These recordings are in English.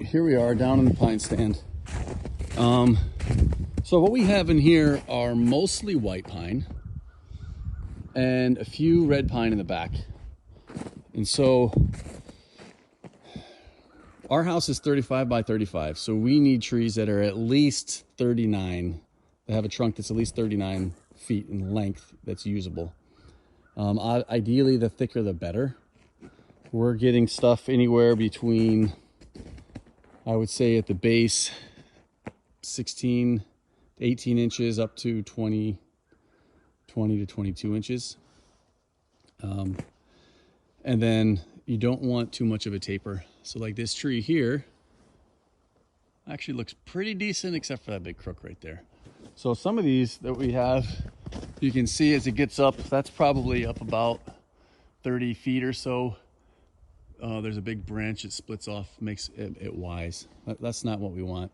here we are down in the pine stand. So what we have in here are mostly white pine and a few red pine in the back. And so our house is 35 by 35. So we need trees that are at least 39, that have a trunk that's at least 39 feet in length that's usable. Ideally, the thicker the better. We're getting stuff anywhere between, I would say at the base, 16 to 18 inches up to 20 to 22 inches. And then you don't want too much of a taper. So like this tree here actually looks pretty decent except for that big crook right there. So some of these that we have, you can see as it gets up, that's probably up about 30 feet or so. There's a big branch that splits off, makes it wise. That's not what we want.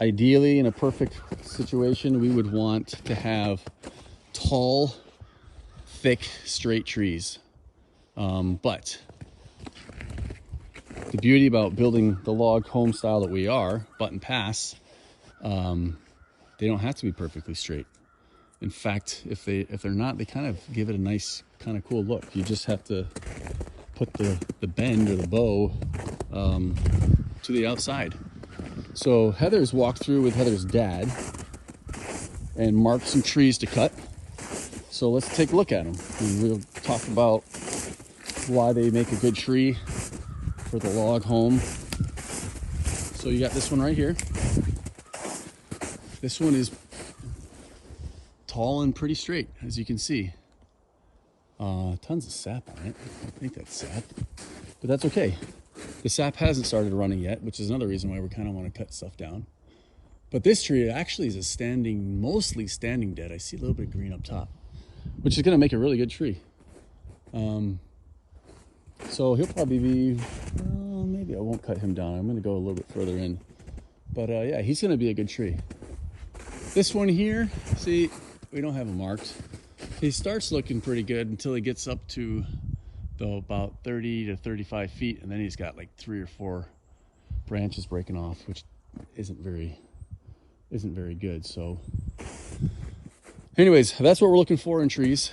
Ideally, in a perfect situation, we would want to have tall, thick, straight trees. But the beauty about building the log home style that we are, butt and pass, they don't have to be perfectly straight. In fact, if they're not, they kind of give it a nice, kind of cool look. You just have to put the bend or the bow to the outside. So Heather's walked through with Heather's dad and marked some trees to cut. So let's take a look at them. And we'll talk about why they make a good tree for the log home. So you got this one right here. This one is tall and pretty straight, as you can see. Tons of sap on it. I think that's sap, but that's okay. The sap hasn't started running yet, which is another reason why we kind of want to cut stuff down. But this tree actually is mostly standing dead. I see a little bit of green up top, which is going to make a really good tree. So he'll probably be, maybe I won't cut him down. I'm going to go a little bit further in. But yeah, he's going to be a good tree. This one here, see, we don't have him marked. He starts looking pretty good until he gets up to about 30 to 35 feet, and then he's got like 3 or 4 branches breaking off, which isn't very good. So anyways, that's what we're looking for in trees.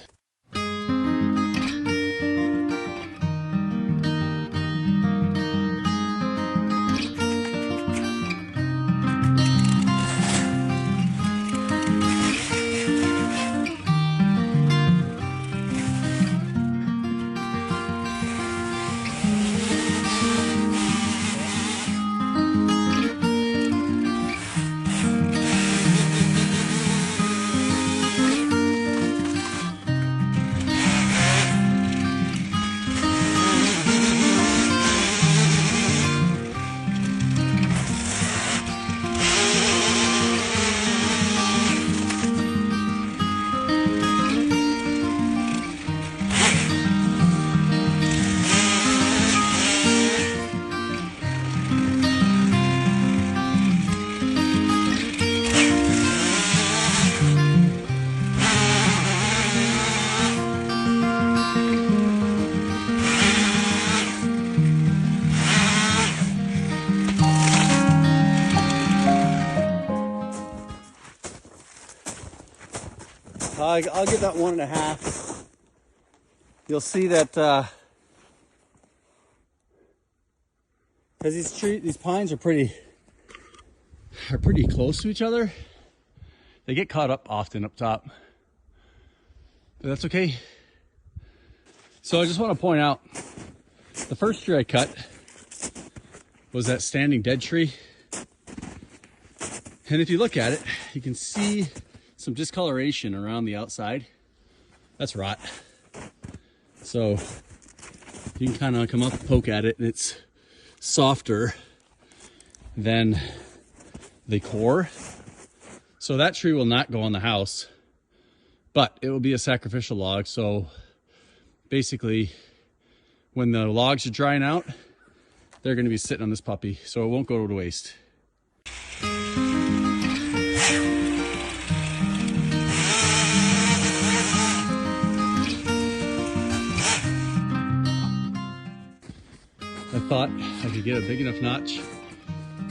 I'll give that 1.5. You'll see that because these pines are pretty close to each other. They get caught up often up top, but that's okay. So I just want to point out the first tree I cut was that standing dead tree, and if you look at it, you can see some discoloration around the outside. That's rot. So you can kind of come up and poke at it, and it's softer than the core. So that tree will not go on the house, but it will be a sacrificial log. So basically, when the logs are drying out, they're going to be sitting on this puppy, so it won't go to waste. I thought I could get a big enough notch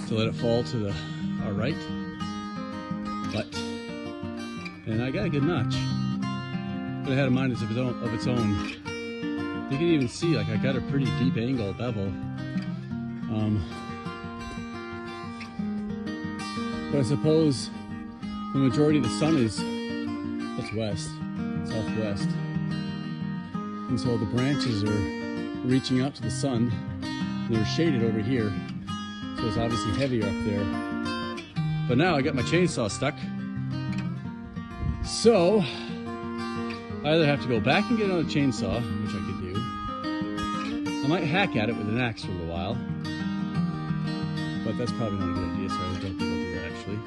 to let it fall to our right. And I got a good notch, but it had a mind of its own. You can even see, like, I got a pretty deep angle bevel. But I suppose the majority of the sun is, that's west, southwest. And so the branches are reaching out to the sun. They're shaded over here, so it's obviously heavier up there. But now I got my chainsaw stuck. So I either have to go back and get another chainsaw, which I could do. I might hack at it with an axe for a little while, but that's probably not a good idea, so I don't think I'll do that actually.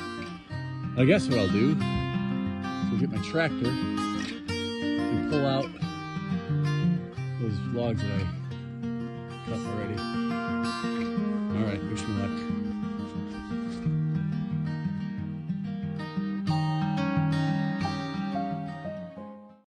I guess what I'll do is I'll get my tractor and pull out those logs that I cut already. All right, wish me luck.